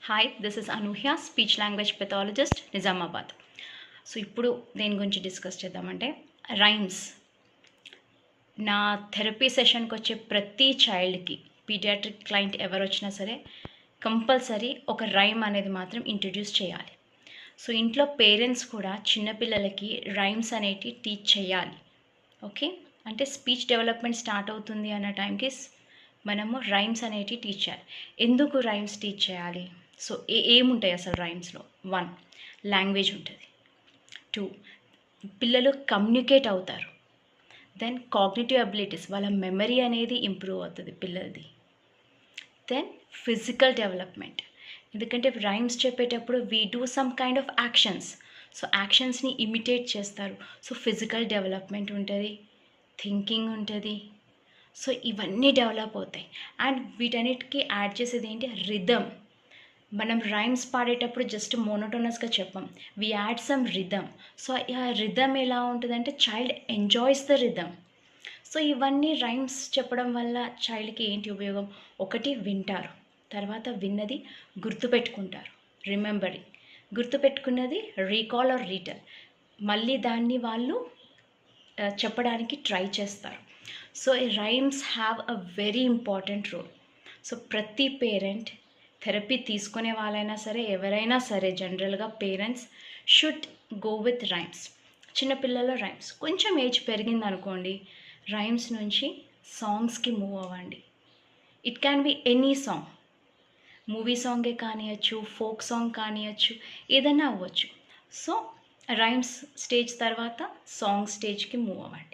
Hi, this is Anuhya, speech language pathologist, Nizamabad. So ఇప్పుడు దేని గురించి డిస్కస్ చేద్దామంటే రైమ్స్. నా థెరపీ సెషన్కి వచ్చే ప్రతి చైల్డ్కి, పీడియాట్రిక్ క్లయింట్ ఎవరు వచ్చినా సరే కంపల్సరీ ఒక రైమ్ అనేది మాత్రం ఇంట్రడ్యూస్ చేయాలి. సో ఇంట్లో పేరెంట్స్ కూడా చిన్నపిల్లలకి రైమ్స్ అనేటివి టీచ్ చేయాలి. ఓకే, అంటే స్పీచ్ డెవలప్మెంట్ స్టార్ట్ అవుతుంది అన్న టైంకి మనము రైమ్స్ అనేటివి టీచ్ చేయాలి. ఎందుకు రైమ్స్ టీచ్ చేయాలి? సో ఏముంటాయి అసలు రైమ్స్లో? 1, లాంగ్వేజ్ ఉంటుంది. 2, పిల్లలు కమ్యూనికేట్ అవుతారు. దెన్ కాగ్నిటివ్ అబిలిటీస్, వాళ్ళ మెమరీ అనేది ఇంప్రూవ్ అవుతుంది పిల్లలది. దెన్ ఫిజికల్ డెవలప్మెంట్, ఎందుకంటే రైమ్స్ చెప్పేటప్పుడు we do some kind of actions. So యాక్షన్స్ని ఇమిటేట్ చేస్తారు. సో ఫిజికల్ డెవలప్మెంట్ ఉంటుంది, థింకింగ్ ఉంటుంది. సో ఇవన్నీ డెవలప్ అవుతాయి. అండ్ వీటన్నిటికీ యాడ్ చేసేది ఏంటి? రిథమ్. మనం రైమ్స్ పాడేటప్పుడు జస్ట్ మోనోటోనస్గా చెప్పాం, we add some rhythm. So ఆ రిథమ్ ఎలా ఉంటుందంటే child enjoys the rhythm. So ఇవన్నీ రైమ్స్ చెప్పడం వల్ల చైల్డ్కి ఏంటి ఉపయోగం? ఒకటి, వింటారు. తర్వాత విన్నది గుర్తుపెట్టుకుంటారు, రిమెంబరింగ్. గుర్తుపెట్టుకున్నది రీకాల్ ఆర్ రీటెల్, మళ్ళీ దాన్ని వాళ్ళు చెప్పడానికి ట్రై చేస్తారు. సో ఈ rhymes have a very important role. So ప్రతి పేరెంట్, థెరపీ తీసుకునే వాళ్ళైనా సరే ఎవరైనా సరే, జనరల్గా parents should go with rhymes. చిన్నపిల్లల రైమ్స్. కొంచెం ఏజ్ పెరిగింది అనుకోండి, రైమ్స్ నుంచి సాంగ్స్కి మూవ్ అవ్వండి. It can be any song, movie సాంగే కానివ్వచ్చు, ఫోక్ సాంగ్ కానివ్వచ్చు, ఏదైనా అవ్వచ్చు. సో రైమ్స్ స్టేజ్ తర్వాత సాంగ్ స్టేజ్కి మూవ్ అవ్వండి.